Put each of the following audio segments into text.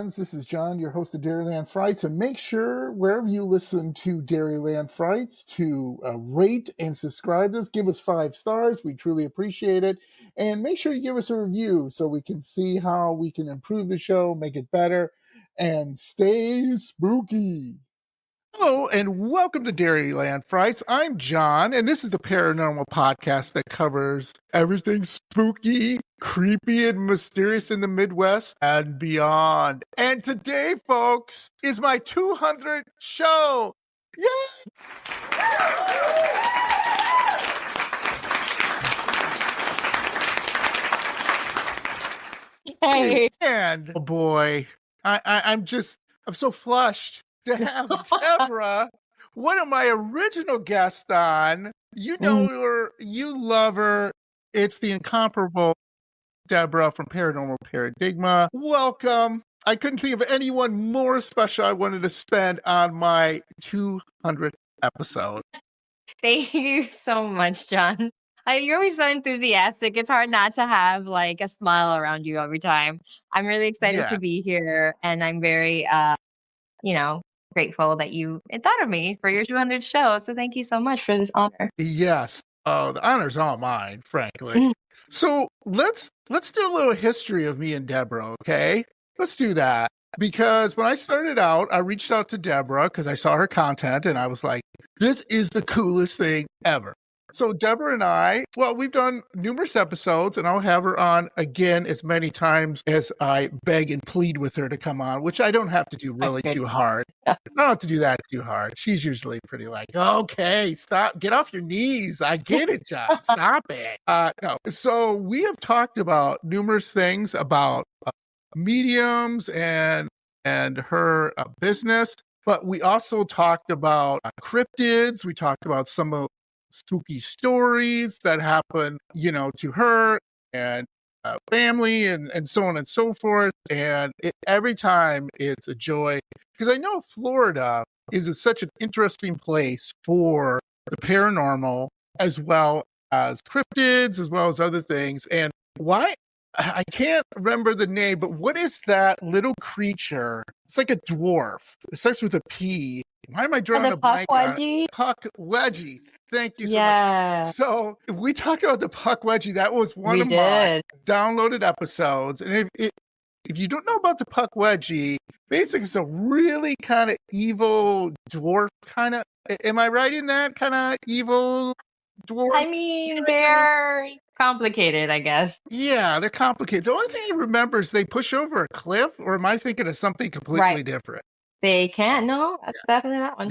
friends. This is John, your host of Dairyland Frights. And make sure, wherever you listen to Dairyland Frights, to rate and subscribe us. Give us 5 stars. We truly appreciate it. And make sure you give us a review so we can see how we can improve the show, make it better, and stay spooky. Hello, and welcome to Dairyland Frights. I'm John, and this is the Paranormal podcast that covers everything spooky, creepy, and mysterious in the Midwest and beyond. And today, folks, is my 200th show. Yay! Hey. And, oh boy, I'm so flushed to have Deborah, one of my original guests on. You know her, you love her. It's the incomparable Deborah from Paranormal Paradigma. Welcome. I couldn't think of anyone more special I wanted to spend on my 200th episode. Thank you so much, John. You're always so enthusiastic. It's hard not to have like a smile around you every time. I'm really excited to be here, and I'm very, grateful that you thought of me for your 200th show. So thank you so much for this honor. Yes. Oh, the honor's all mine, frankly. So let's do a little history of me and Deborah, okay? Let's do that. Because when I started out, I reached out to Deborah because I saw her content and I was like, this is the coolest thing ever. So Deborah and I, we've done numerous episodes, and I'll have her on again as many times as I beg and plead with her to come on, which I don't have to do really too hard. I don't have to do that too hard. She's usually pretty like, okay, stop, get off your knees. I get it, John. Stop it. No. So we have talked about numerous things about mediums and her business, but we also talked about cryptids. We talked about some of spooky stories that happen, to her and family and so on and so forth. And every time it's a joy, because I know Florida is such an interesting place for the paranormal, as well as cryptids, as well as other things. And why I can't remember the name, but what is that little creature? It's like a dwarf. It starts with a P. Why am I drawing a blank on it? Pukwudgie. Thank you so much. So we talked about the Pukwudgie. That was one of my downloaded episodes. And if you don't know about the Pukwudgie, basically it's a really kind of evil dwarf kind of. Am I right in that kind of evil dwarf? I mean, they're complicated, I guess. Yeah, they're complicated. The only thing I remember is they push over a cliff, or am I thinking of something completely different? They can't. No, that's definitely that one.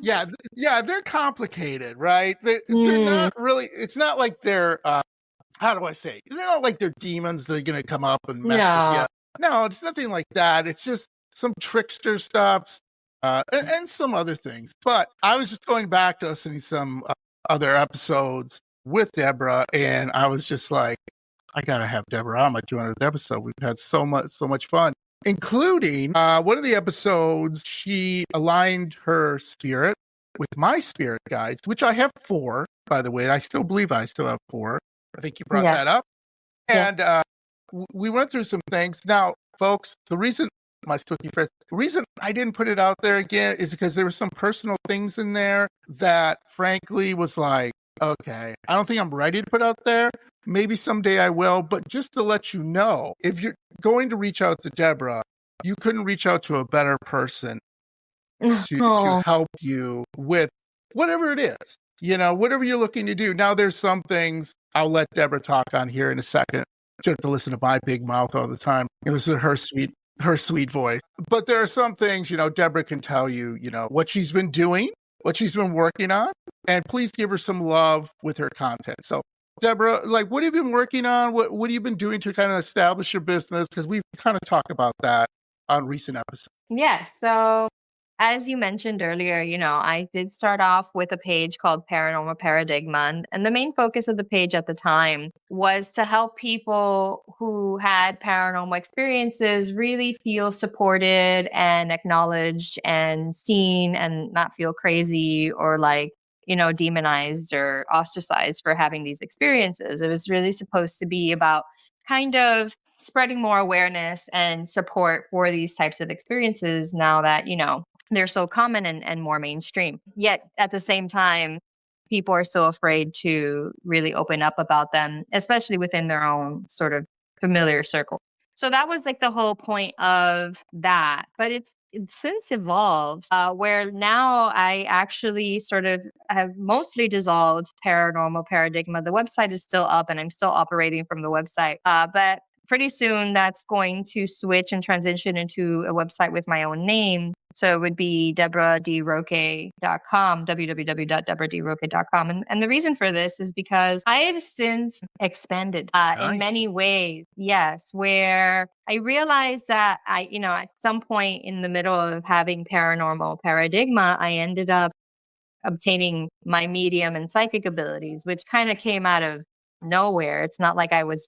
Yeah, they're complicated, right? They're not really, it's not like they're, how do I say? They're not like they're demons that are going to come up and mess with you. No, it's nothing like that. It's just some trickster stuff and some other things. But I was just going back to listening to some other episodes with Deborah, and I was just like, I got to have Deborah on my 200th episode. We've had so much fun. Including one of the episodes, she aligned her spirit with my spirit guides, which I have 4, by the way. And I still believe I still have 4. I think you brought that up. And we went through some things. Now, folks, the reason I didn't put it out there again is because there were some personal things in there that, frankly, was like, okay, I don't think I'm ready to put out there. Maybe someday I will, but just to let you know, if you're going to reach out to Deborah, you couldn't reach out to a better person to help you with whatever it is, whatever you're looking to do. Now, there's some things I'll let Deborah talk on here in a second. You don't have to listen to my big mouth all the time. Listen to her sweet voice. But there are some things, Deborah can tell you, what she's been doing, what she's been working on, and please give her some love with her content. So, Deborah, what have you been working on? What have you been doing to kind of establish your business? Because we've kind of talked about that on recent episodes. Yeah. So as you mentioned earlier, I did start off with a page called Paranormal Paradigma. And the main focus of the page at the time was to help people who had paranormal experiences really feel supported and acknowledged and seen, and not feel crazy or demonized or ostracized for having these experiences. It was really supposed to be about kind of spreading more awareness and support for these types of experiences now that, they're so common and more mainstream. Yet at the same time, people are still afraid to really open up about them, especially within their own sort of familiar circle. So that was like the whole point of that. But it's since evolved where now I actually sort of have mostly dissolved Paranormal Paradigma. The website is still up and I'm still operating from the website. But pretty soon that's going to switch and transition into a website with my own name. So it would be deborahDroque.com, www.deborahDroque.com. And the reason for this is because I have since expanded in many ways. Yes, where I realized that at some point in the middle of having Paranormal Paradigma, I ended up obtaining my medium and psychic abilities, which kind of came out of nowhere. It's not like I was,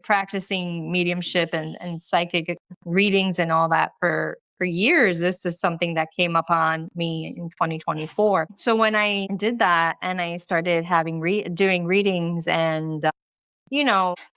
practicing mediumship and psychic readings and all that for years. This is something that came upon me in 2024. So when I did that and I started having doing readings and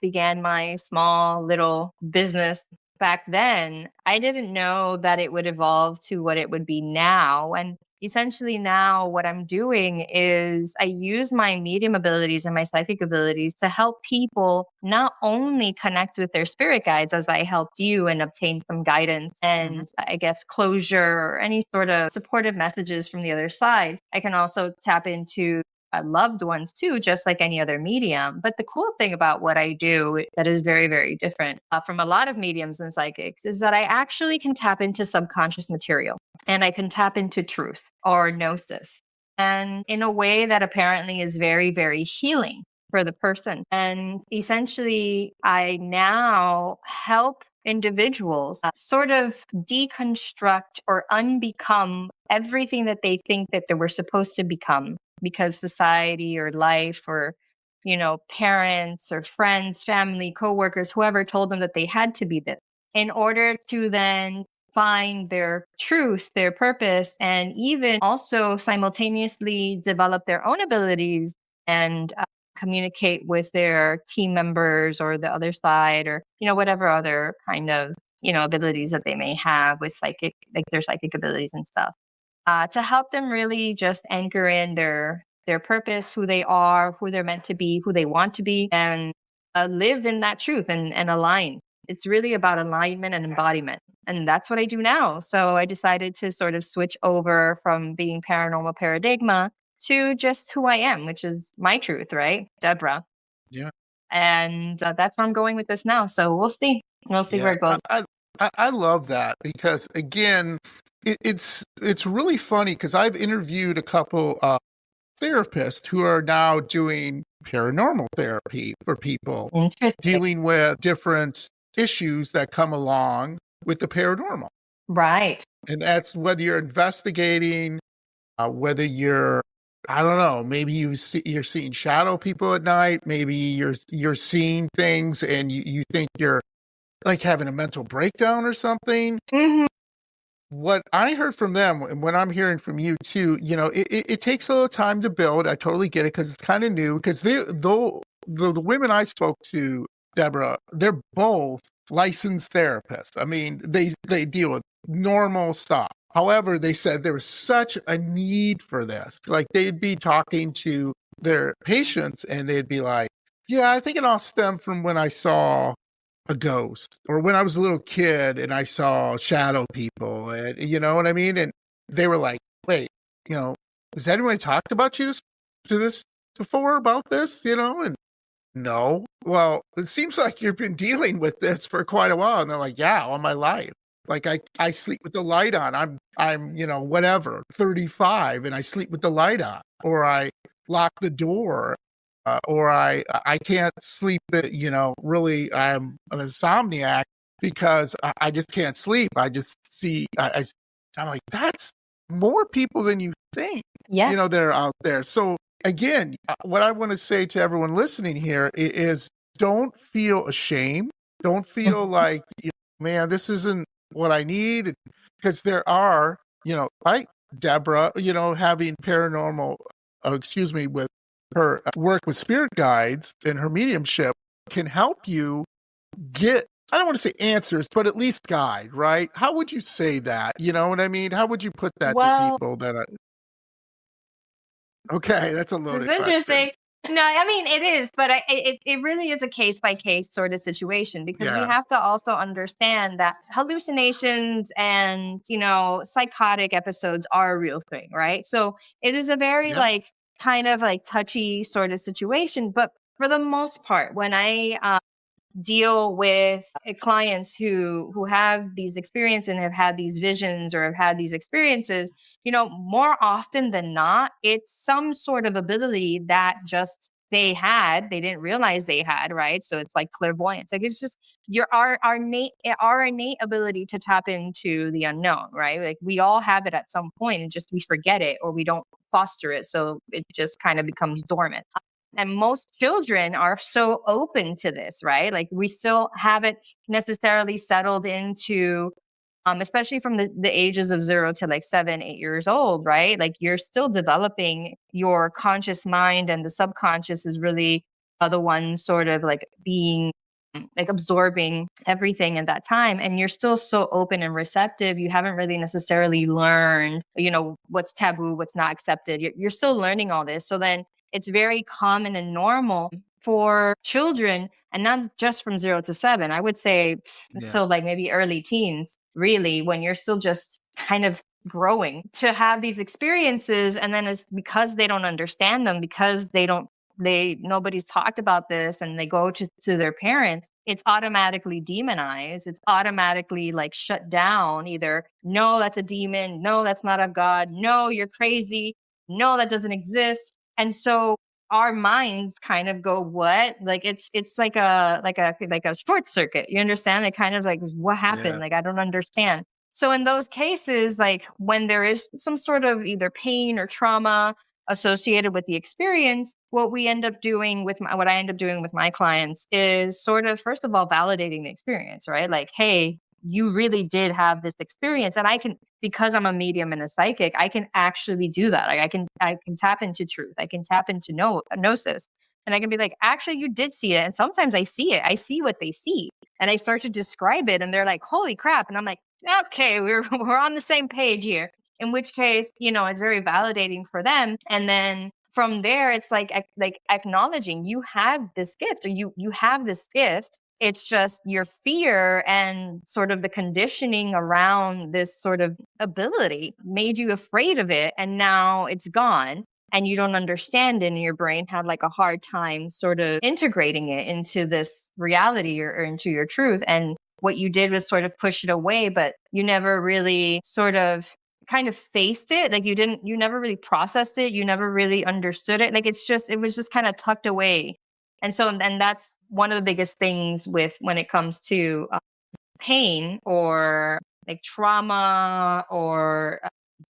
began my small little business back then, I didn't know that it would evolve to what it would be now. And essentially now what I'm doing is I use my medium abilities and my psychic abilities to help people not only connect with their spirit guides as I helped you and obtain some guidance and I guess closure or any sort of supportive messages from the other side. I can also tap into loved ones too, just like any other medium. But the cool thing about what I do that is very, very different from a lot of mediums and psychics is that I actually can tap into subconscious material and I can tap into truth or gnosis. And in a way that apparently is very, very healing for the person. And essentially, I now help individuals sort of deconstruct or unbecome everything that they think that they were supposed to become because society or life or, parents or friends, family, coworkers, whoever told them that they had to be this in order to then find their truth, their purpose, and even also simultaneously develop their own abilities and communicate with their team members or the other side or, whatever other kind of, abilities that they may have with their psychic abilities and stuff. To help them really just anchor in their purpose, who they are, who they're meant to be, who they want to be, and live in that truth and align. It's really about alignment and embodiment. And that's what I do now. So I decided to sort of switch over from being Paranormal Paradigma to just who I am, which is my truth, right? Deborah. Yeah. And that's where I'm going with this now. So we'll see. We'll see where it goes. I love that because, again, it's really funny because I've interviewed a couple therapists who are now doing paranormal therapy for people dealing with different issues that come along with the paranormal. Right. And that's whether you're investigating, whether you're, I don't know, maybe you're seeing shadow people at night, maybe you're seeing things and you think you're like having a mental breakdown or something. Mm-hmm. What I heard from them and what I'm hearing from you too, it takes a little time to build. I totally get it because it's kind of new. Because the women I spoke to, Deborah, they're both licensed therapists. I mean, they deal with normal stuff. However, they said there was such a need for this. Like they'd be talking to their patients and they'd be like, "Yeah, I think it all stemmed from when I saw a ghost or when I was a little kid and I saw shadow people," and you know what I mean? And they were like, "Wait, has anyone talked about you this before about this?" And no. Well, it seems like you've been dealing with this for quite a while. And they're like, "Yeah, all my life. Like I sleep with the light on. I'm whatever, 35 and I sleep with the light on, or I lock the door. Or I can't sleep. Really, I'm an insomniac because I just can't sleep. I just see. I'm like, that's more people than you think. Yeah. They're out there. So again, what I want to say to everyone listening here is, don't feel ashamed. Don't feel like, man, this isn't what I need, because there are, like Deborah, having paranormal. With her work with spirit guides and her mediumship, can help you get, I don't want to say answers, but at least guide, right? How would you say that? You know what I mean? How would you put that to Well, people that are, okay, that's a it's loaded question. interesting. No, I mean it is, but it really is a case by case sort of situation because we Yeah. have to also understand that hallucinations and psychotic episodes are a real thing, right? So it is a very Yeah. like kind of like touchy sort of situation, but for the most part, when I deal with clients who have these experiences and have had these visions or have had these experiences, more often than not, it's some sort of ability that just they didn't realize they had, right? So it's like clairvoyance. Like it's just our innate ability to tap into the unknown, right? Like we all have it at some point and just we forget it or we don't foster it. So it just kind of becomes dormant. And most children are so open to this, right? Like we still haven't necessarily settled into, especially from the ages of 0 to like 7, 8 years old, right? Like you're still developing your conscious mind, and the subconscious is really the one sort of like being like absorbing everything at that time. And you're still so open and receptive. You haven't really necessarily learned, what's taboo, what's not accepted. You're still learning all this. So then it's very common and normal for children, and not just from 0 to 7. I would say Yeah. until like maybe early teens, really, when you're still just kind of growing, to have these experiences. And then it's because they don't understand them, because nobody's talked about this, and they go to their parents, it's automatically demonized. It's automatically like shut down. Either, no, that's a demon. No, that's not of God. No, you're crazy. No, that doesn't exist. And so our minds kind of go, what? Like it's like a short circuit. You understand? It kind of like, what happened? Yeah. Like I don't understand. So in those cases, like when there is some sort of either pain or trauma associated with the experience, what I end up doing with my clients is sort of, first of all, validating the experience, right? Like, hey, you really did have this experience, and I can, because I'm a medium and a psychic, I can actually do that. Like I can tap into truth. I can tap into gnosis. And I can be like, actually, you did see it. And sometimes I see it. I see what they see. And I start to describe it, and they're like, holy crap. And I'm like, okay, we're on the same page here. In which case, it's very validating for them. And then from there, it's like acknowledging you have this gift, or you have this gift. It's just your fear and sort of the conditioning around this sort of ability made you afraid of it. And now it's gone and you don't understand it, and your brain had like a hard time sort of integrating it into this reality, or into your truth. And what you did was sort of push it away, but you never really sort of kind of faced it. Like you never really processed it. You never really understood it. Like it was just kind of tucked away. And that's one of the biggest things with when it comes to pain, or like trauma, or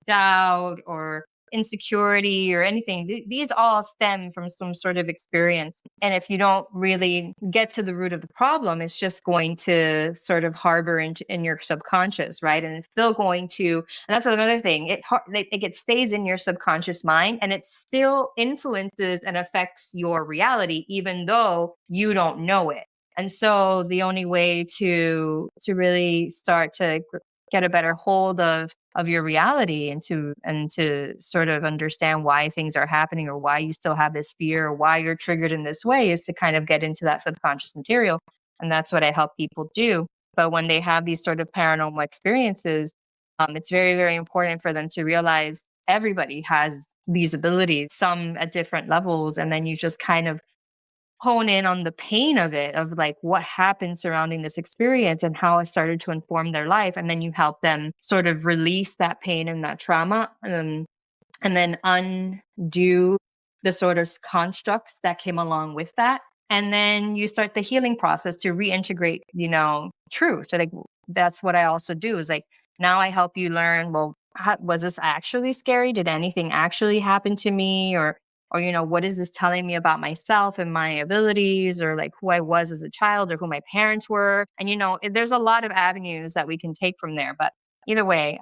doubt, or insecurity, or anything. These all stem from some sort of experience. And if you don't really get to the root of the problem, it's just going to sort of harbor in your subconscious, right? And it's still going to, and that's another thing. It stays in your subconscious mind, and it still influences and affects your reality, even though you don't know it. And so the only way to really start to get a better hold of your reality, and to sort of understand why things are happening, or why you still have this fear, or why you're triggered in this way, is to kind of get into that subconscious material. And that's what I help people do. But when they have these sort of paranormal experiences, it's very, very important for them to realize everybody has these abilities, some at different levels. And then you just kind of hone in on the pain of it, of like what happened surrounding this experience and how it started to inform their life. And then you help them sort of release that pain and that trauma, and then undo the sort of constructs that came along with that. And then you start the healing process to reintegrate, truth. So like that's what I also do, is like, now I help you learn, well, was this actually scary? Did anything actually happen to me? Or what is this telling me about myself and my abilities, or like who I was as a child, or who my parents were? And there's a lot of avenues that we can take from there. But either way,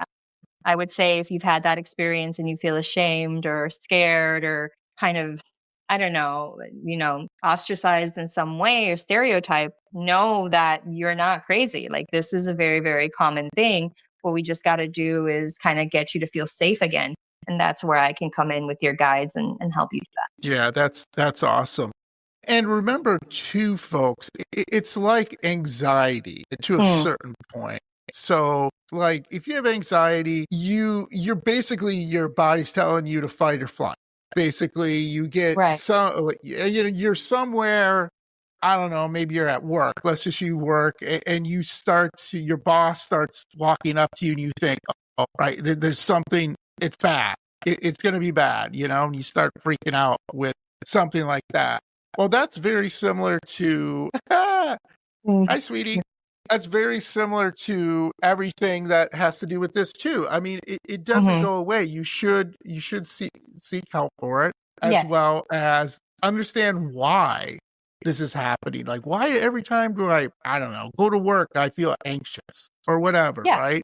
I would say if you've had that experience and you feel ashamed or scared, or kind of I don't know, ostracized in some way or stereotyped, know that you're not crazy. Like, this is a very, very common thing. What we just got to do is kind of get you to feel safe again. And that's where I can come in with your guides and help you do that. Yeah, that's awesome. And remember too, folks, it's like anxiety to a certain point. So, like, if you have anxiety, you're basically, your body's telling you to fight or flight. Basically, you get you're somewhere, I don't know, maybe you're at work. Let's just you work, and your boss starts walking up to you, and you think, oh, right, there's something, it's bad. It's going to be bad, and you start freaking out with something like that. Well, that's very similar to, hi, sweetie. That's very similar to everything that has to do with this too. I mean, it doesn't go away. You should seek help for it, as well as understand why this is happening. Like, why every time I don't know, go to work, I feel anxious or whatever, right?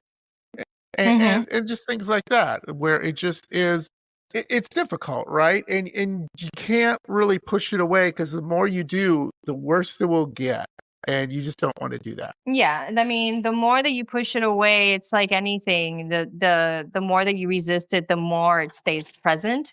And just things like that, where it just is. It's difficult, right? And you can't really push it away, because the more you do, the worse it will get. And you just don't want to do that. Yeah. I mean, the more that you push it away, it's like anything. The more that you resist it, the more it stays present,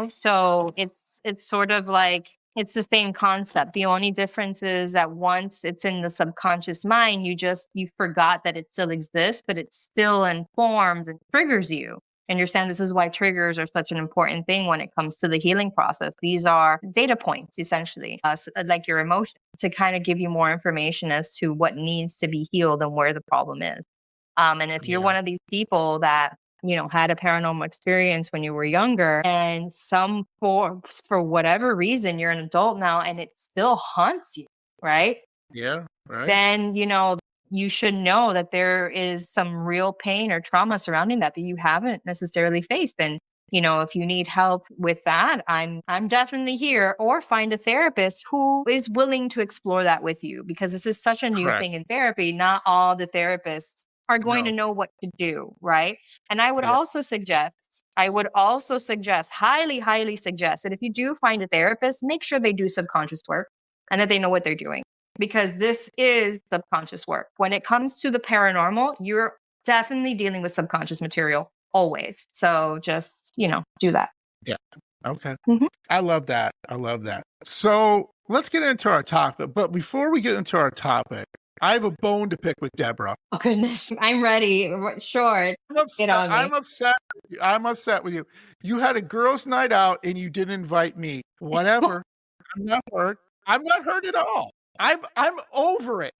So it's sort of like, it's the same concept. The only difference is that once it's in the subconscious mind, you forgot that it still exists, but it still informs and triggers you. Understand, this is why triggers are such an important thing when it comes to the healing process. These are data points, essentially, like your emotion, to kind of give you more information as to what needs to be healed and where the problem is. And if you're one of these people that, had a paranormal experience when you were younger, and for whatever reason, you're an adult now and it still haunts you, right? Yeah, right. Then, you should know that there is some real pain or trauma surrounding that you haven't necessarily faced. And, if you need help with that, I'm definitely here. Or find a therapist who is willing to explore that with you, because this is such a new thing in therapy. Not all the therapists are going to know what to do, right? And I would also suggest, highly, highly suggest, that if you do find a therapist, make sure they do subconscious work and that they know what they're doing. Because this is subconscious work. When it comes to the paranormal, you're definitely dealing with subconscious material always. So just, do that. Yeah. Okay. I love that. So let's get into our topic. But before we get into our topic, I have a bone to pick with Deborah. Oh, goodness. I'm ready. Sure. I'm upset with you. You had a girls' night out and you didn't invite me. Whatever. I'm not hurt. I'm not hurt at all. I'm over it.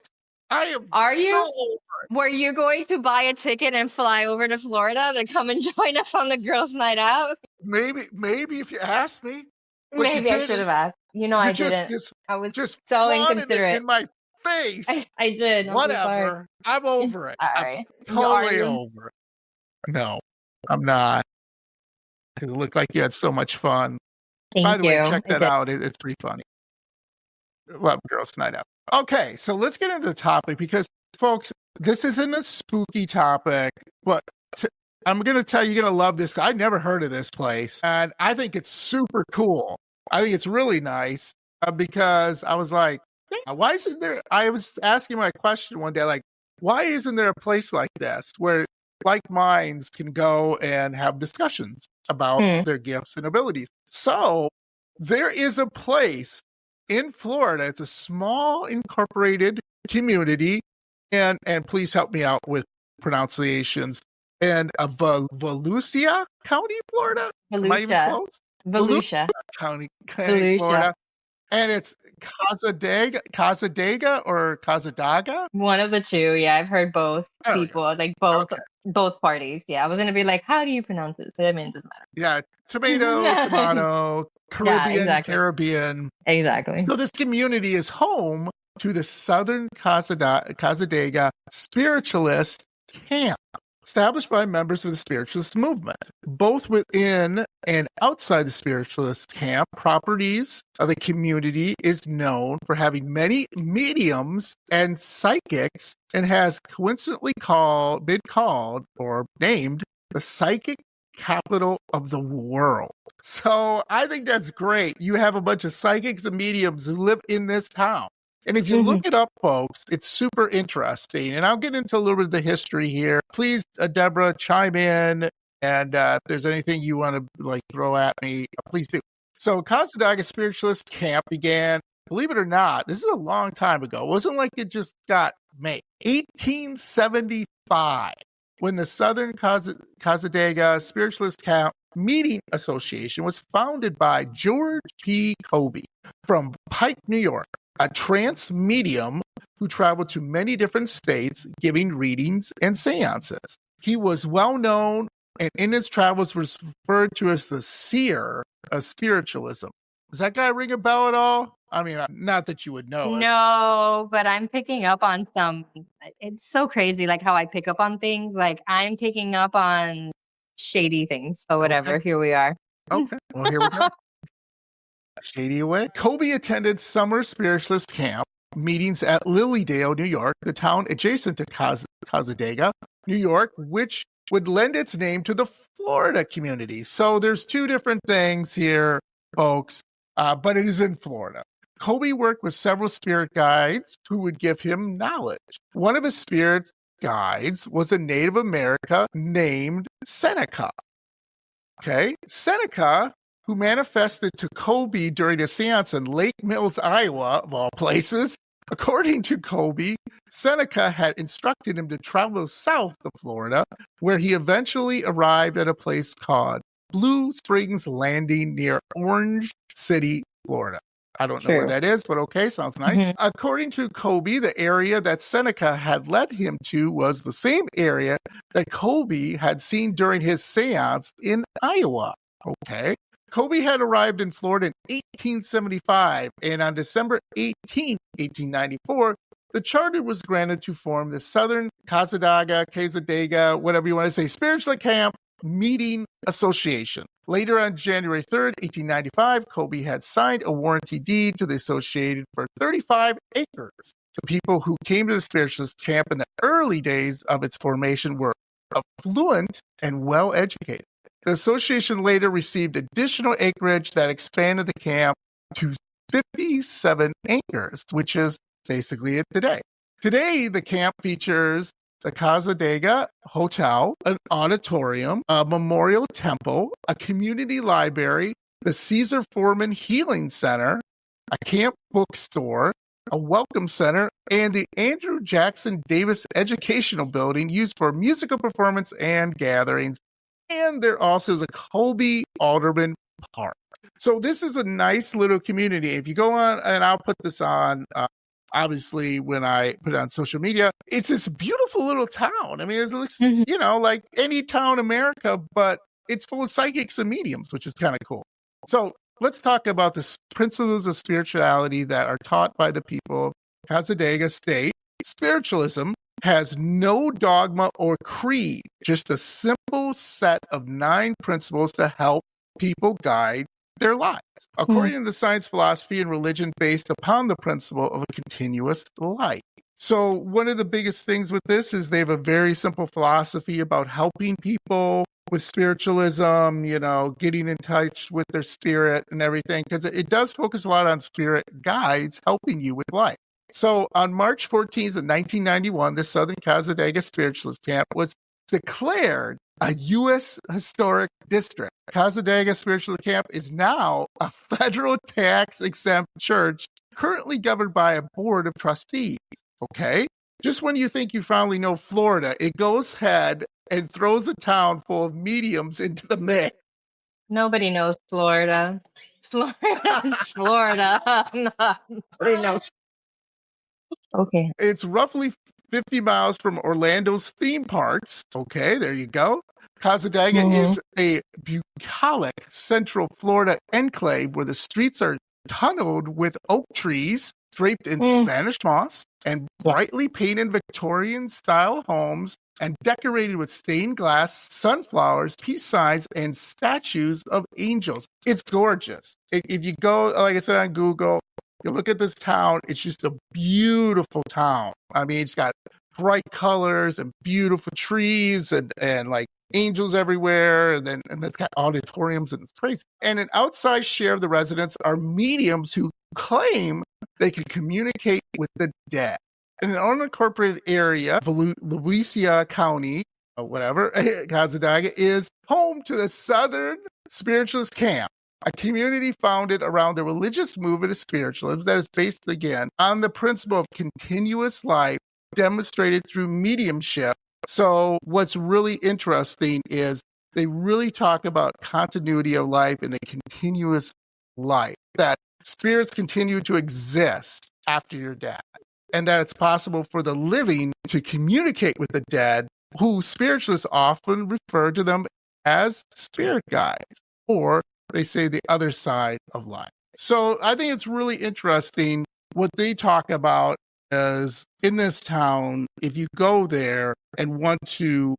I am. Are so you? over it. Were you going to buy a ticket and fly over to Florida to come and join us on the girls' night out? Maybe if you asked me. Maybe I should have asked. I didn't. I was just so inconsiderate. in my face. I did. Whatever. I'm over it. Sorry. I'm totally over it. No, I'm not. Because it looked like you had so much fun. By the way, check that out. It's pretty funny. Love girls' night out. Okay, so let's get into the topic, because, folks, this isn't a spooky topic, but I'm going to tell you, you're going to love this. I never heard of this place, and I think it's super cool. I think it's really nice, because I was like, why isn't there? I was asking my question one day, like, why isn't there a place like this where like minds can go and have discussions about their gifts and abilities? So there is a place in Florida. It's a small incorporated community, and please help me out with pronunciations. And Volusia County, Florida. Am I even close? Volusia County, Florida. And it's Cassadaga or Cassadaga? One of the two. Yeah, I've heard both people, like both parties. Yeah, I was going to be like, how do you pronounce it? So I mean, it doesn't matter. Yeah, tomato, Caribbean. Exactly. So this community is home to the Southern Cassadaga Spiritualist Camp, established by members of the spiritualist movement. Both within and outside the spiritualist camp, properties of the community is known for having many mediums and psychics, and has coincidentally been called or named the Psychic capital of the world. So I think that's great. You have a bunch of psychics and mediums who live in this town. And if you Mhm. look it up, folks, it's super interesting. And I'll get into a little bit of the history here. Please, Deborah, chime in. And if there's anything you want to like throw at me, please do. So Cassadaga Spiritualist Camp began, believe it or not, this is a long time ago. It wasn't like it just got made. 1875, when the Southern Cassadaga Spiritualist Camp Meeting Association was founded by George P. Kobe from Pike, New York, a trance medium who traveled to many different states giving readings and seances. He was well known and in his travels was referred to as the seer of spiritualism. Does that guy ring a bell at all? I mean, not that you would know it. No, but I'm picking up on some. It's so crazy, like how I pick up on things. Like I'm picking up on shady things. So whatever. Okay. Here we are. Okay, well, here we go. Shady away. Kobe attended summer spiritualist camp meetings at Lilydale, New York, the town adjacent to Cassadaga, New York, which would lend its name to the Florida community. So there's two different things here, folks, but it is in Florida. Kobe worked with several spirit guides who would give him knowledge. One of his spirit guides was a Native American named Seneca. Okay, Seneca, who manifested to Kobe during a seance in Lake Mills, Iowa, of all places. According to Kobe, Seneca had instructed him to travel south to Florida, where he eventually arrived at a place called Blue Springs Landing near Orange City, Florida. I don't know where that is, but okay, sounds nice. Mhm. According to Kobe, the area that Seneca had led him to was the same area that Kobe had seen during his seance in Iowa. Okay. Kobe had arrived in Florida in 1875, and on December 18, 1894, the charter was granted to form the Southern Cassadaga, whatever you want to say, Spiritual Camp Meeting Association. Later on January 3rd, 1895, Kobe had signed a warranty deed to the association for 35 acres. The people who came to the spiritualist camp in the early days of its formation were affluent and well-educated. The association later received additional acreage that expanded the camp to 57 acres, which is basically it today. Today, the camp features the Cassadaga Hotel, an auditorium, a memorial temple, a community library, the Caesar Foreman Healing Center, a camp bookstore, a welcome center, and the Andrew Jackson Davis Educational Building used for musical performance and gatherings. And there also is a Kobe Alderman Park. So this is a nice little community. If you go on, and I'll put this on, obviously, when I put it on social media, it's this beautiful little town. I mean, it looks, you know, like any town in America, but it's full of psychics and mediums, which is kind of cool. So let's talk about the principles of spirituality that are taught by the people of Cassadaga State. Spiritualism has no dogma or creed, just a simple set of 9 principles to help people guide their lives, according to the science, philosophy, and religion based upon the principle of a continuous life. So one of the biggest things with this is they have a very simple philosophy about helping people with spiritualism, you know, getting in touch with their spirit and everything, because it does focus a lot on spirit guides helping you with life. So on March 14th of 1991, the Southern Cassadaga Spiritualist Camp was declared a U.S. historic district. Cassadaga Spiritual Camp is now a federal tax-exempt church currently governed by a board of trustees. Okay? Just when you think you finally know Florida, it goes ahead and throws a town full of mediums into the mix. Nobody knows Florida. Florida. Nobody knows. Okay. It's roughly 50 miles from Orlando's theme parks. Okay, there you go. Cassadaga is a bucolic central Florida enclave where the streets are tunneled with oak trees draped in Spanish moss and brightly painted Victorian-style homes and decorated with stained glass, sunflowers, peace signs, and statues of angels. It's gorgeous. If you go, like I said, on Google, you look at this town, it's just a beautiful town. I mean, it's got bright colors and beautiful trees and like angels everywhere, and it's got auditoriums, and it's crazy. And an outside share of the residents are mediums who claim they can communicate with the dead. In an unincorporated area, Louisiana County, or whatever, Cassadaga is home to the Southern Spiritualist Camp, a community founded around the religious movement of spiritualism that is based, again, on the principle of continuous life demonstrated through mediumship. So what's really interesting is they really talk about continuity of life and the continuous life, that spirits continue to exist after you're dead, and that it's possible for the living to communicate with the dead, who spiritualists often refer to them as spirit guides, or they say the other side of life. So I think it's really interesting what they talk about is in this town, if you go there and want to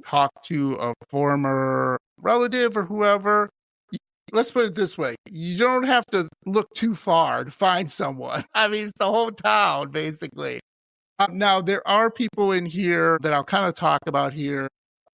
talk to a former relative or whoever, let's put it this way. You don't have to look too far to find someone. I mean, it's the whole town, basically. Now, there are people in here that I'll kind of talk about here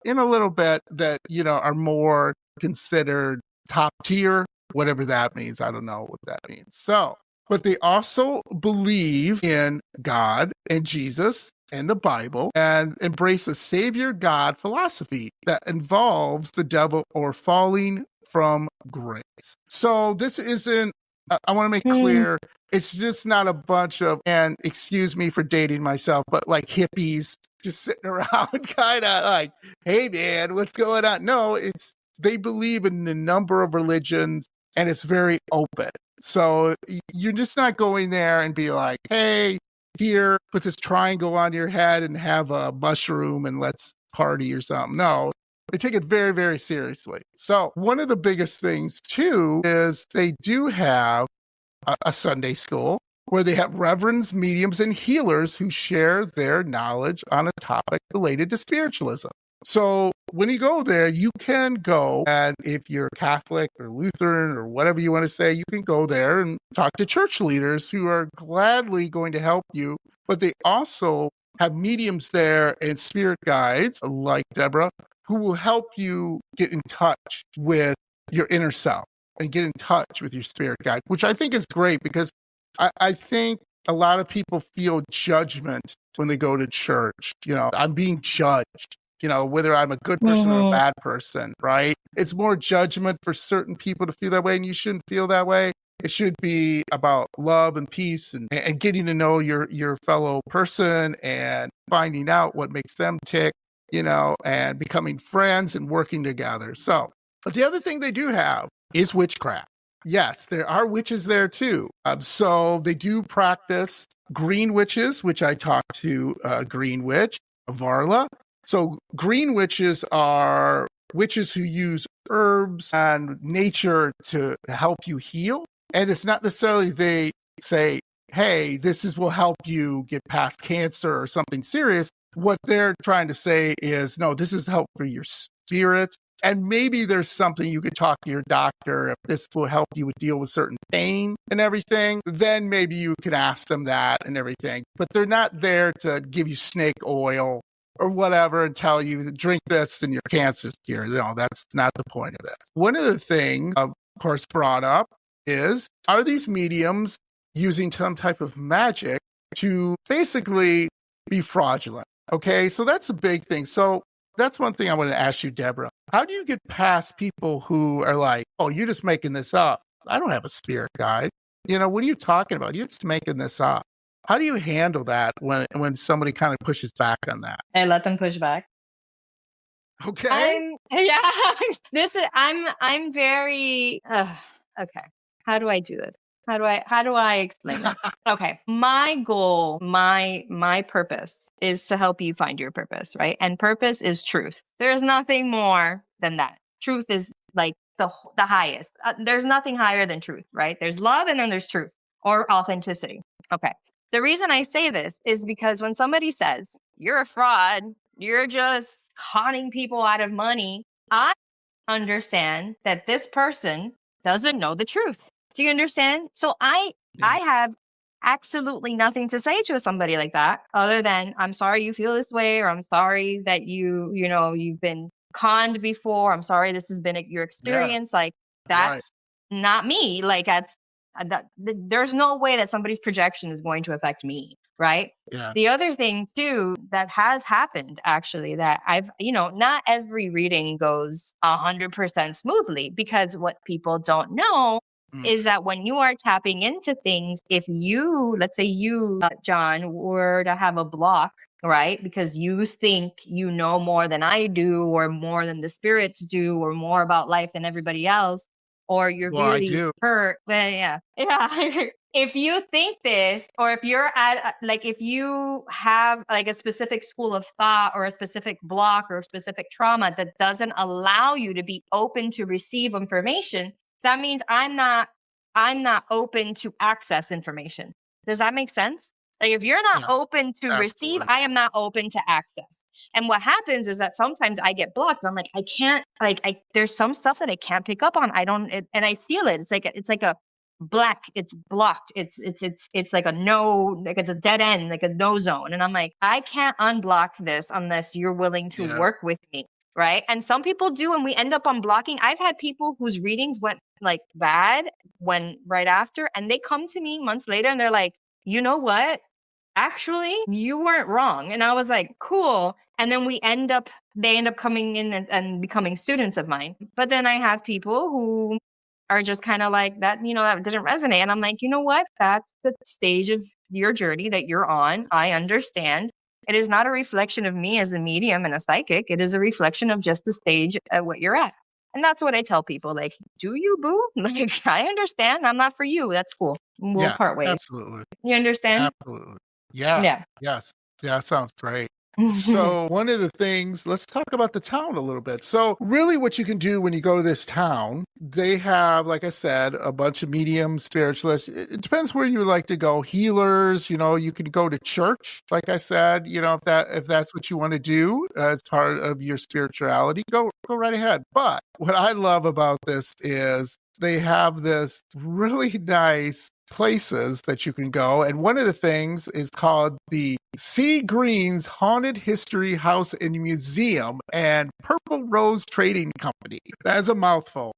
in a little bit that, are more considered top tier, whatever that means. I don't know what that means. So, but they also believe in God and Jesus and the Bible and embrace a savior God philosophy that involves the devil or falling from grace. So this isn't, I want to make clear, it's just not a bunch of, and excuse me for dating myself, but like hippies just sitting around kind of like, hey man, what's going on? No, they believe in a number of religions and it's very open. So you're just not going there and be like, hey, here, put this triangle on your head and have a mushroom and let's party or something. No, they take it very, very seriously. So one of the biggest things too is they do have a Sunday school where they have reverends, mediums, and healers who share their knowledge on a topic related to spiritualism. So when you go there, you can go, and if you're Catholic or Lutheran or whatever you want to say, you can go there and talk to church leaders who are gladly going to help you. But they also have mediums there and spirit guides like Deborah who will help you get in touch with your inner self and get in touch with your spirit guide, which I think is great because I think a lot of people feel judgment when they go to church. I'm being judged. Whether I'm a good person or a bad person, right? It's more judgment for certain people to feel that way, and you shouldn't feel that way. It should be about love and peace and getting to know your fellow person and finding out what makes them tick, and becoming friends and working together. So, but the other thing they do have is witchcraft. Yes, there are witches there too. So they do practice green witches, which I talked to Green Witch, Varla. So green witches are witches who use herbs and nature to help you heal. And it's not necessarily they say, hey, will help you get past cancer or something serious. What they're trying to say is, no, this is help for your spirit. And maybe there's something you could talk to your doctor if this will help you deal with certain pain and everything. Then maybe you can ask them that and everything. But they're not there to give you snake oil or whatever and tell you to drink this and your cancer's cured. That's not the point of this. One of the things, of course, brought up is, are these mediums using some type of magic to basically be fraudulent? Okay, so that's a big thing. So that's one thing I want to ask you, Deborah. How do you get past people who are like, oh, you're just making this up? I don't have a spirit guide. What are you talking about? You're just making this up. How do you handle that when somebody kind of pushes back on that? I let them push back. Okay. I'm very okay. How do I do this? How do I explain it? Okay. My goal, my purpose is to help you find your purpose, right? And purpose is truth. There's nothing more than that. Truth is like the highest. There's nothing higher than truth, right? There's love and then there's truth or authenticity. Okay. The reason I say this is because when somebody says, you're a fraud, you're just conning people out of money, I understand that this person doesn't know the truth. Do you understand? So I have absolutely nothing to say to somebody like that other than, I'm sorry you feel this way, or I'm sorry that you've been conned before. I'm sorry, this has been your experience. Like, that's not me. Like, there's no way that somebody's projection is going to affect me, right? Yeah. The other thing too that has happened, actually, that I've, not every reading goes 100% smoothly, because what people don't know is that when you are tapping into things, if you, let's say you, John, were to have a block, right? Because you think you know more than I do, or more than the spirits do, or more about life than everybody else, or you're Well, I really do. hurt. Yeah. If you think this, or if you're at, like, if you have like a specific school of thought, or a specific block, or a specific trauma that doesn't allow you to be open to receive information, that means I'm not open to access information. Does that make sense? Like, if you're not open to receive, I am not open to access. And what happens is that sometimes I get blocked. I'm like, I can't, there's some stuff that I can't pick up on. And I feel it. It's like a black, it's blocked. It's like a no, like it's a dead end, like a no zone. And I'm like, I can't unblock this unless you're willing to work with me. Right. And some people do, and we end up unblocking. I've had people whose readings went like bad when right after, and they come to me months later and they're like, you know what? Actually, you weren't wrong. And I was like, cool. And then they end up coming in and becoming students of mine. But then I have people who are just kind of like that, that didn't resonate. And I'm like, you know what? That's the stage of your journey that you're on. I understand. It is not a reflection of me as a medium and a psychic. It is a reflection of just the stage at what you're at. And that's what I tell people, like, do you, boo? Like, I understand. I'm not for you. That's cool. We'll part ways. Absolutely. You understand? Absolutely. Yeah. Yeah. Yes. Yeah, sounds great. So one of the things, let's talk about the town a little bit. So really what you can do when you go to this town, they have, like I said, a bunch of mediums, spiritualists. It depends where you like to go. Healers, you can go to church. Like I said, if that's what you want to do as part of your spirituality, go right ahead. But what I love about this is they have this really nice places that you can go. And one of the things is called the Sea Green's Haunted History House and Museum and Purple Rose Trading Company. That is a mouthful.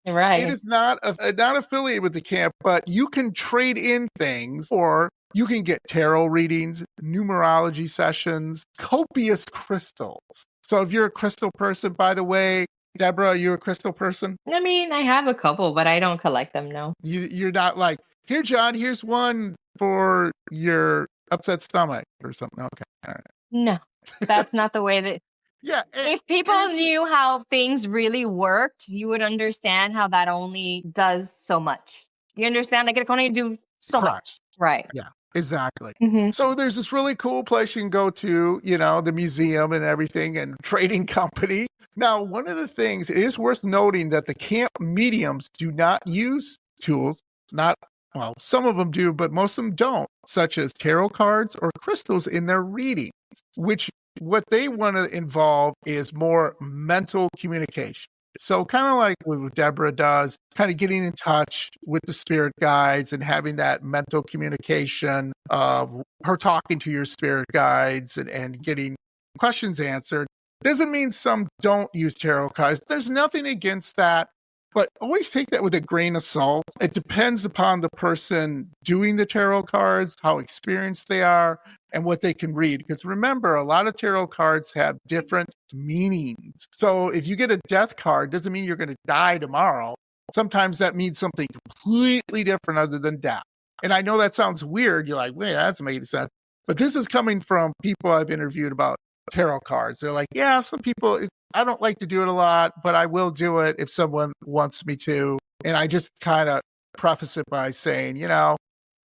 Right. It is not affiliated with the camp, but you can trade in things, or you can get tarot readings, numerology sessions, copious crystals. So if you're a crystal person, by the way, Deborah, are you a crystal person? I mean, I have a couple, but I don't collect them, no. You're not like, here, John, here's one for your upset stomach or something. Okay. All right. No, that's not the way that. Yeah. If people knew how things really worked, you would understand how that only does so much. You understand? Like, it can only do so much. Right. Yeah, exactly. So there's this really cool place you can go to, the museum and everything, and trading company. Now, one of the things, it is worth noting that the camp mediums do not use tools, well, some of them do, but most of them don't, such as tarot cards or crystals in their readings, which what they want to involve is more mental communication. So kind of like what Deborah does, kind of getting in touch with the spirit guides and having that mental communication of her talking to your spirit guides and getting questions answered. Doesn't mean some don't use tarot cards. There's nothing against that. But always take that with a grain of salt. It depends upon the person doing the tarot cards, how experienced they are, and what they can read. Because remember, a lot of tarot cards have different meanings. So if you get a death card, doesn't mean you're going to die tomorrow. Sometimes that means something completely different other than death. And I know that sounds weird. You're like, wait, that doesn't make sense. But this is coming from people I've interviewed about tarot cards. They're like, yeah, some people, I don't like to do it a lot, but I will do it if someone wants me to. And I just kind of preface it by saying,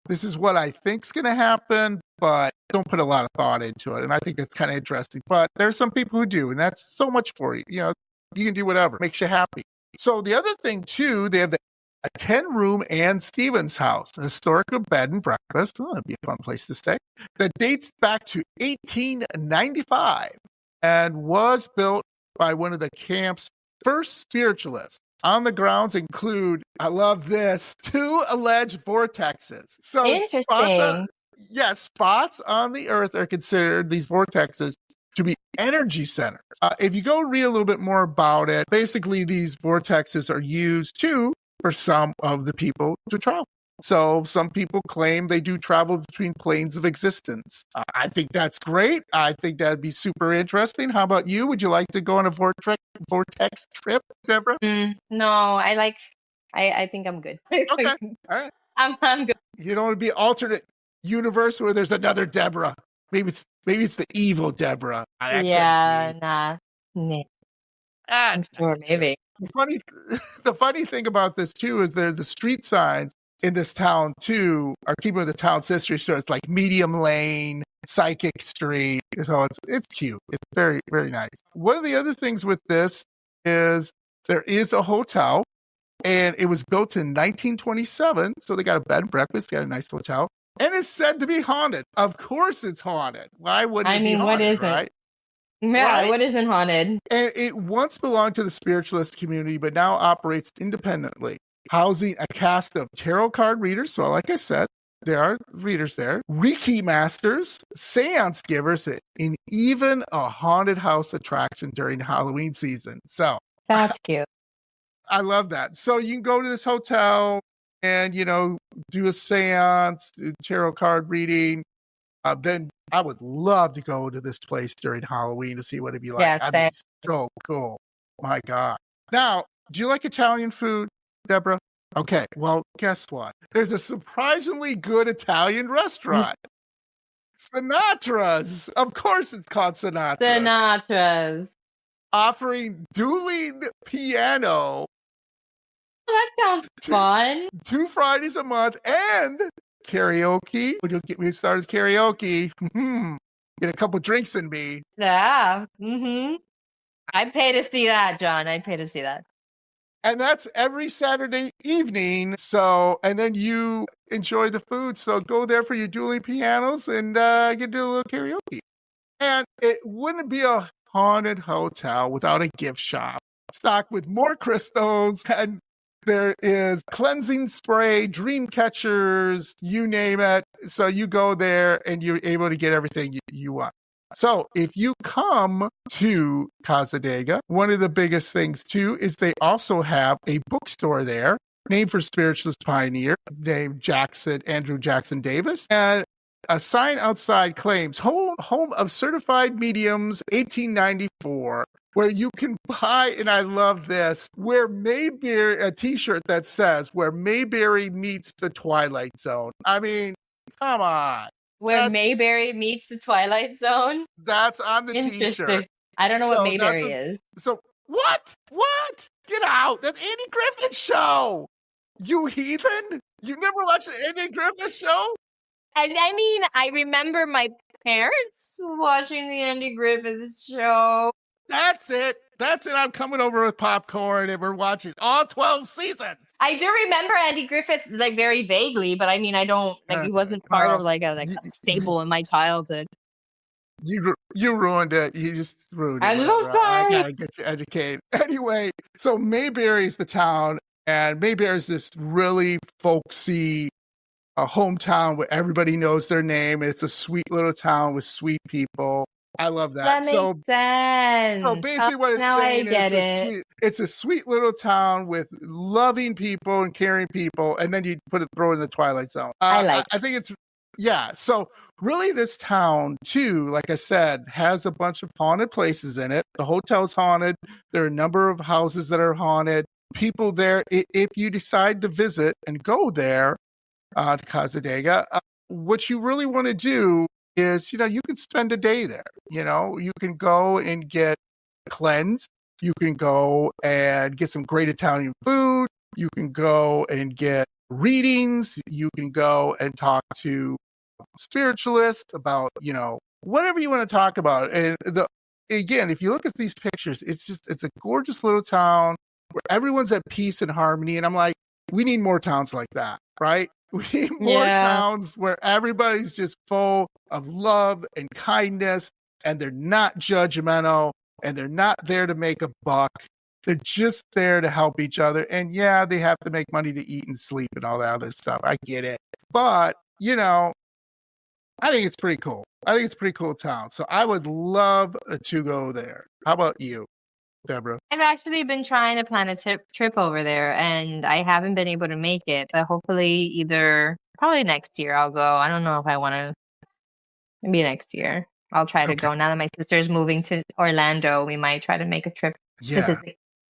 this is what I think's going to happen, but don't put a lot of thought into it. And I think that's kind of interesting. But there's some people who do, and that's so much for you. You can do whatever makes you happy. So the other thing too, they have a 10-room Anne Stevens house, a historical bed and breakfast. Oh, that'd be a fun place to stay. That dates back to 1895 and was built by one of the camp's first spiritualists. On the grounds include, I love this, 2 alleged vortexes. So interesting. spots on the earth are considered, these vortexes, to be energy centers. If you go read a little bit more about it, basically these vortexes are used for some of the people to travel. So some people claim they do travel between planes of existence. I think that's great. I think that'd be super interesting. How about you? Would you like to go on a vortex trip, Deborah? No, I think I'm good. Okay. All right. I'm good. You don't want to be alternate universe where there's another Deborah. Maybe it's the evil Deborah. Nah. Or maybe. The funny thing about this too is the street signs in this town too are keeping with the town's history. So it's like Medium Lane, Psychic Street. So it's cute. It's very, very nice. One of the other things with this is there is a hotel, and it was built in 1927. So they got a bed and breakfast, got a nice hotel, and it's said to be haunted. Of course, it's haunted. Why wouldn't it be haunted? What isn't? Right? Yeah, right? What isn't haunted? And it once belonged to the spiritualist community, but now operates independently, housing a cast of tarot card readers. So, like I said, there are readers there, Reiki masters, seance givers, and even a haunted house attraction during Halloween season. So that's cute. I love that. So you can go to this hotel and, do a seance, do tarot card reading. Then I would love to go to this place during Halloween to see what it'd be like. Yeah, that'd be so cool. My God. Now, do you like Italian food, Deborah? Okay, well, guess what? There's a surprisingly good Italian restaurant. Sinatra's. Of course it's called Sinatra's. Offering dueling piano. Oh, that sounds fun. 2 Fridays a month and karaoke. Would you get me started karaoke? Get a couple drinks in me. Yeah. I'd pay to see that, John. I'd pay to see that. And that's every Saturday evening. So, and then you enjoy the food. So go there for your dueling pianos and you do a little karaoke. And it wouldn't be a haunted hotel without a gift shop stocked with more crystals, and there is cleansing spray, dream catchers, you name it. So you go there and you're able to get everything you want. So if you come to Cassadaga, one of the biggest things too is they also have a bookstore there named for spiritualist pioneer named Andrew Jackson Davis. And a sign outside claims home of certified mediums 1894, where you can buy, and I love this, a t-shirt that says where Mayberry meets the Twilight Zone. I mean, come on. Where Mayberry meets the Twilight Zone? That's on the t-shirt. I don't know what Mayberry is. So what? Get out. That's Andy Griffith's show. You heathen. You never watched the Andy Griffith show? I mean, I remember my parents watching the Andy Griffith show. That's it. I'm coming over with popcorn and we're watching all 12 seasons. I do remember Andy Griffith like very vaguely, but I mean, I don't he wasn't part of a staple in my childhood. You ruined it. You just ruined it. I'm so sorry. I gotta get you educated. Anyway, so Mayberry's the town, and Mayberry's this really folksy hometown where everybody knows their name, and it's a sweet little town with sweet people. I love that. That makes sense. So basically what it's saying is it's a sweet little town with loving people and caring people, and then you throw it in the Twilight Zone. I think it's, so really this town too, like I said, has a bunch of haunted places in it. The hotel's haunted. There are a number of houses that are haunted. People there, if you decide to visit and go there to Cassadaga, what you really want to do is, you can spend a day there. You can go and get cleansed. You can go and get some great Italian food. You can go and get readings. You can go and talk to spiritualists about, whatever you want to talk about. And again, if you look at these pictures, it's a gorgeous little town where everyone's at peace and harmony. And I'm like, we need more towns like that, right? We need more towns where everybody's just full of love and kindness, and they're not judgmental, and they're not there to make a buck. They're just there to help each other. And they have to make money to eat and sleep and all that other stuff. I get it. But, I think it's pretty cool. I think it's a pretty cool town. So I would love to go there. How about you, Deborah? I've actually been trying to plan a trip over there, and I haven't been able to make it. But hopefully, probably next year I'll go. I don't know if I want to. Maybe next year I'll try to go. Now that my sister's moving to Orlando, we might try to make a trip. Yeah,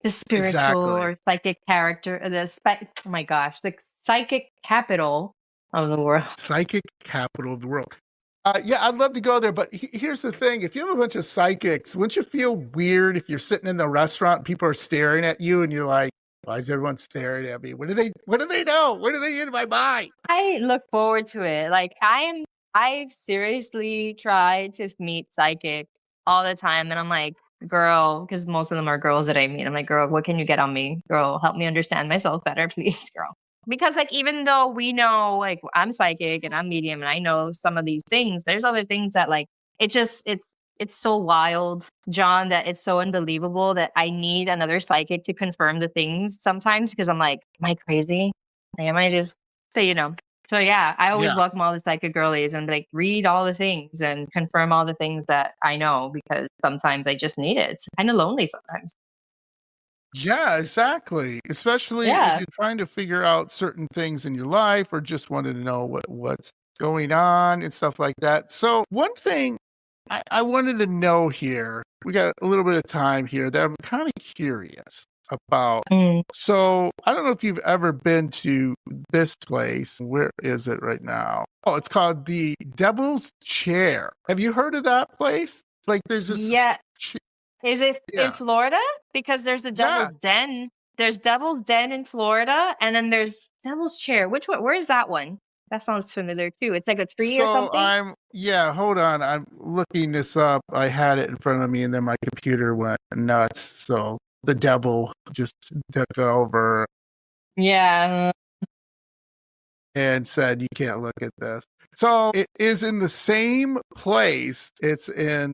the spiritual or psychic character. Oh my gosh, the psychic capital of the world. Psychic capital of the world. Yeah, I'd love to go there, but here's the thing. If you have a bunch of psychics, wouldn't you feel weird if you're sitting in the restaurant and people are staring at you and you're like, why is everyone staring at me? What do they know? What are they in my mind? I look forward to it. Like I've seriously tried to meet psychics all the time, and I'm like, girl, because most of them are girls that I meet. I'm like, girl, what can you get on me? Girl, help me understand myself better, please, girl. Because like, even though we know, like, I'm psychic and I'm medium and I know some of these things, there's other things that like, it's so wild, John, that it's so unbelievable that I need another psychic to confirm the things sometimes, because I'm like, am I crazy? Am I just, so, So yeah, I always welcome all the psychic girlies and like read all the things and confirm all the things that I know, because sometimes I just need it. It's kind of lonely sometimes. Yeah, exactly. Especially if you're trying to figure out certain things in your life or just wanted to know what's going on and stuff like that. So one thing I wanted to know here, we got a little bit of time here that I'm kind of curious about. So I don't know if you've ever been to this place. Where is it right now? Oh, it's called the Devil's Chair. Have you heard of that place? It's like there's this. Yeah. Is it in Florida? Because there's the Devil's Den. There's Devil's Den in Florida, and then there's Devil's Chair. Which one? Where is that one? That sounds familiar too. It's like a tree or something. Hold on. I'm looking this up. I had it in front of me, and then my computer went nuts. So the devil just took over. Yeah. And said, you can't look at this. So it is in the same place. It's in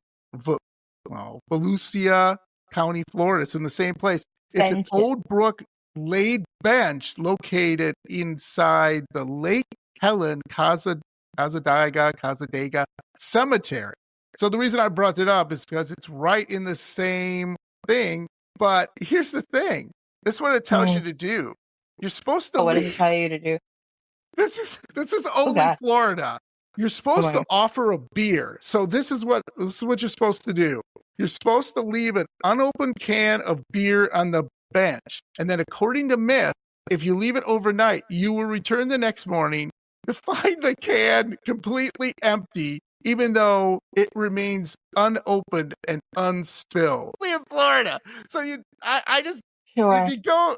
Volusia County, Florida. It's in the same place. It's an old brook laid bench located inside the Lake Helen Cassadaga Cemetery. So the reason I brought it up is because it's right in the same thing. But here's the thing. This is what it tells you to do. You're supposed to what does it tell you to do? This is only Florida. You're supposed to offer a beer. So this is what you're supposed to do. You're supposed to leave an unopened can of beer on the bench. And then according to myth, if you leave it overnight, you will return the next morning to find the can completely empty, even though it remains unopened and unspilled. Only in Florida. So if you go,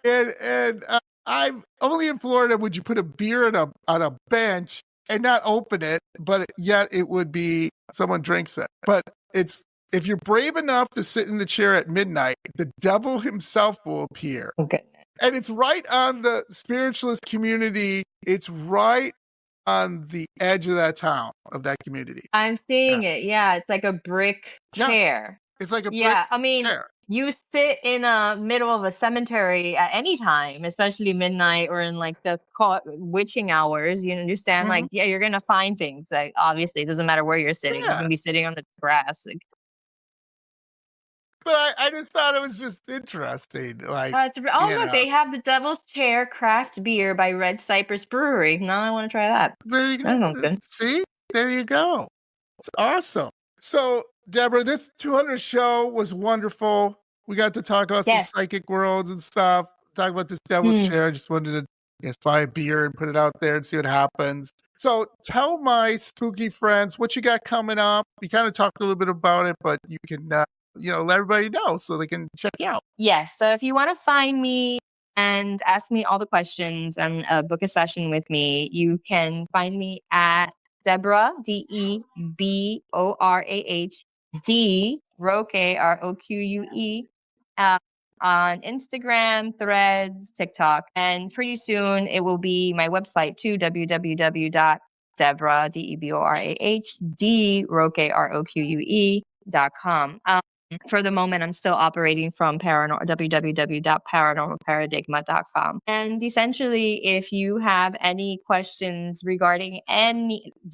and I'm only in Florida. Would you put a beer on a bench and not open it, but yet it would be someone drinks it? But if you're brave enough to sit in the chair at midnight, the devil himself will appear. Okay. And it's right on the spiritualist community. It's right on the edge of that town, of that community. I'm seeing it. Yeah, it's like a brick chair. It's like a brick chair. You sit in the middle of a cemetery at any time, especially midnight or in like the witching hours. You understand? Like, you're going to find things. Like, obviously, it doesn't matter where you're sitting. You can be sitting on the grass. Like, but I just thought it was just interesting. Like, look, they have the Devil's Chair craft beer by Red Cypress Brewery. Now I want to try that. There you go. That sounds good. See? There you go. It's awesome. So, Deborah, this 200 show was wonderful. We got to talk about some psychic worlds and stuff. Talk about this Devil's Chair. I just wanted to buy a beer and put it out there and see what happens. So tell my spooky friends what you got coming up. We kind of talked a little bit about it, but you can, let everybody know so they can check you out. Yes. So if you want to find me and ask me all the questions and book a session with me, you can find me at Deborah, DEBORAH, Roque, ROQUE, on Instagram, Threads, TikTok. And pretty soon it will be my website too, www.deborah, DEBORAH, Roque, ROQUE.com. For the moment, I'm still operating from www.paranormalparadigma.com. And essentially, if you have any questions regarding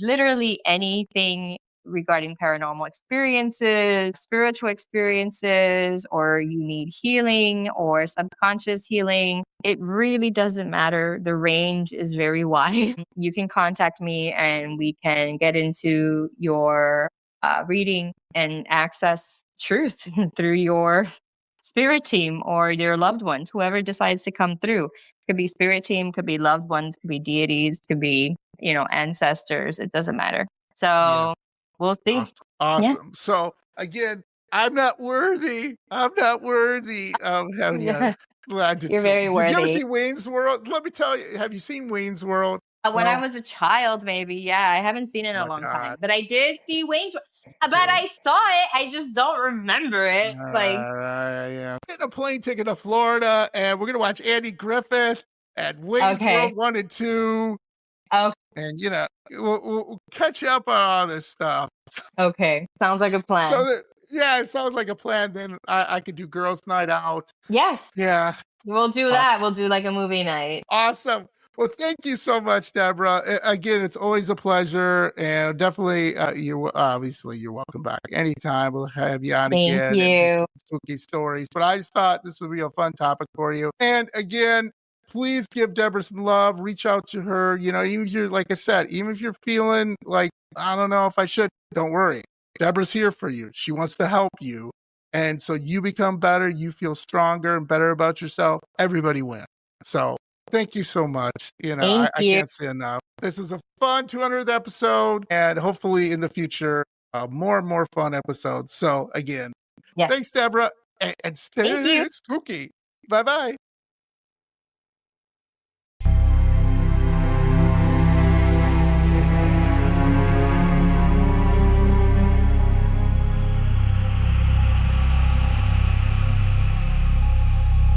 literally anything regarding paranormal experiences, spiritual experiences, or you need healing or subconscious healing, it really doesn't matter. The range is very wide. You can contact me and we can get into your reading and access truth through your spirit team or your loved ones, whoever decides to come through. Could be spirit team, could be loved ones, could be deities, could be, ancestors. It doesn't matter. So we'll see. Awesome. So again, I'm not worthy. I'm not worthy of having you. Glad to You're very Did you ever worthy. see Wayne's World? Let me tell you, have you seen Wayne's World? When I No? was a child, maybe. Yeah, I haven't seen it in Oh a my long God. time. But I did see Wayne's World. But I saw it. I just don't remember it. Yeah. Getting a plane ticket to Florida, and we're gonna watch Andy Griffith and Wayne's World 1 and 2. Okay. And we'll catch you up on all this stuff. Okay. Sounds like a plan. So it sounds like a plan. Then I could do girls' night out. Yes. Yeah. We'll do that. We'll do like a movie night. Awesome. Well, thank you so much, Deborah. Again, it's always a pleasure, and definitely, you're welcome back anytime. We'll have you on Thank again you. and do some spooky stories. But I just thought this would be a fun topic for you. And again, please give Deborah some love. Reach out to her. Even if you're, like I said, even if you're feeling like, I don't know if I should, don't worry. Deborah's here for you. She wants to help you. And so you become better. You feel stronger and better about yourself. Everybody wins. So thank you so much. I can't say enough. This is a fun 200th episode, and hopefully in the future, more and more fun episodes. So again, thanks, Deborah, and stay spooky. Bye-bye.